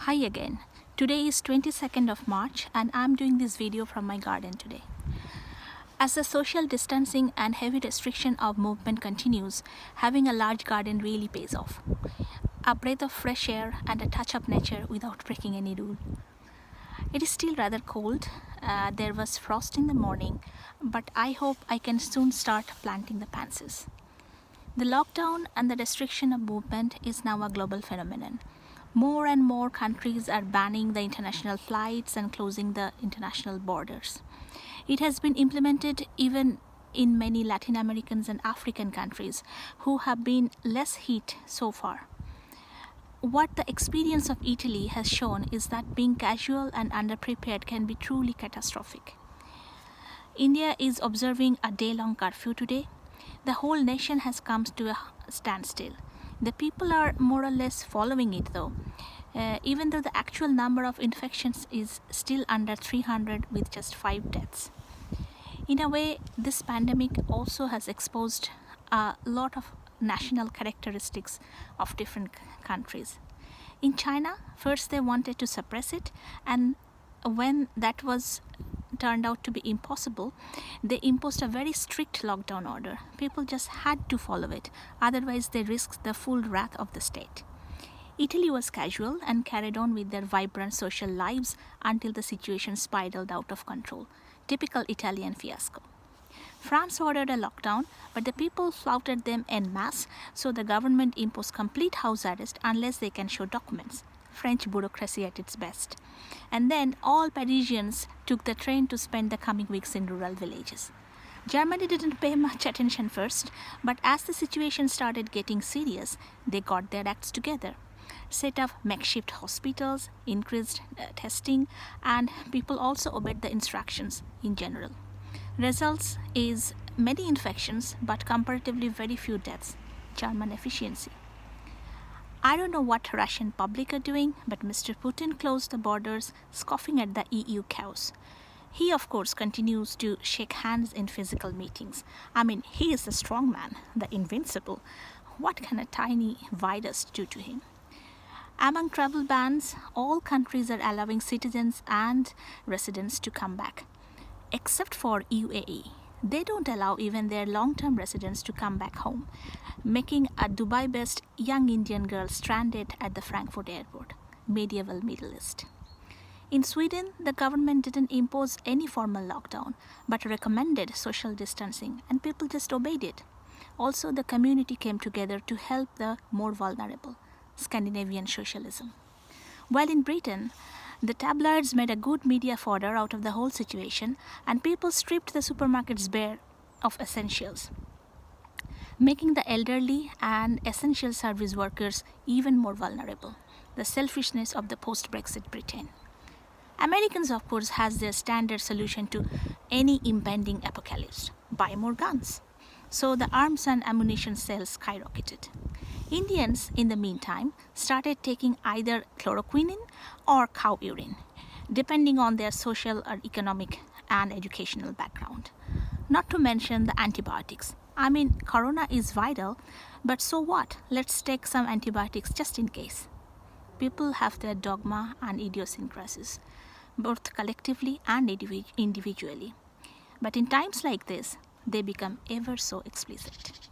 Hi again. Today is 22nd of March and I'm doing this video from my garden today. As the social distancing and heavy restriction of movement continues, having a large garden really pays off. A breath of fresh air and a touch of nature without breaking any rule. It is still rather cold. There was frost in the morning, but I hope I can soon start planting the pansies. The lockdown and the restriction of movement is now a global phenomenon. More and more countries are banning the international flights and closing the international borders. It has been implemented even in many Latin American and African countries who have been less hit so far. What the experience of Italy has shown is that being casual and underprepared can be truly catastrophic. India is observing a day-long curfew today. The whole nation has come to a standstill. The people are more or less following it though, even though the actual number of infections is still under 300 with just 5 deaths. In a way, this pandemic also has exposed a lot of national characteristics of different countries. In China, first they wanted to suppress it, and when that was turned out to be impossible, they imposed a very strict lockdown order. People just had to follow it, otherwise they risked the full wrath of the state. Italy was casual and carried on with their vibrant social lives until the situation spiraled out of control. Typical Italian fiasco. France ordered a lockdown, but the people flouted them en masse, so the government imposed complete house arrest unless they can show documents. French bureaucracy at its best. And then all Parisians took the train to spend the coming weeks in rural villages. Germany didn't pay much attention first, but as the situation started getting serious, they got their acts together. Set up makeshift hospitals, increased testing, and people also obeyed the instructions in general. Results is many infections, but comparatively very few deaths. German efficiency. I don't know what Russian public are doing, but Mr. Putin closed the borders, scoffing at the EU chaos. He, of course, continues to shake hands in physical meetings. I mean, he is the strong man, the invincible. What can a tiny virus do to him? Among travel bans, all countries are allowing citizens and residents to come back, except for UAE. They don't allow even their long-term residents to come back home, making a Dubai-based young Indian girl stranded at the Frankfurt airport, medieval Middle East. In Sweden, the government didn't impose any formal lockdown, but recommended social distancing, and people just obeyed it. Also, the community came together to help the more vulnerable, Scandinavian socialism. While in Britain, the tabloids made a good media fodder out of the whole situation, and people stripped the supermarkets bare of essentials, making the elderly and essential service workers even more vulnerable. The selfishness of the post-Brexit Britain. Americans, of course, has their standard solution to any impending apocalypse: buy more guns. So the arms and ammunition sales skyrocketed. Indians, in the meantime, started taking either chloroquine or cow urine, depending on their social or economic and educational background. Not to mention the antibiotics. I mean, corona is viral, but so what? Let's take some antibiotics just in case. People have their dogma and idiosyncrasies, both collectively and individually. But in times like this, they become ever so explicit.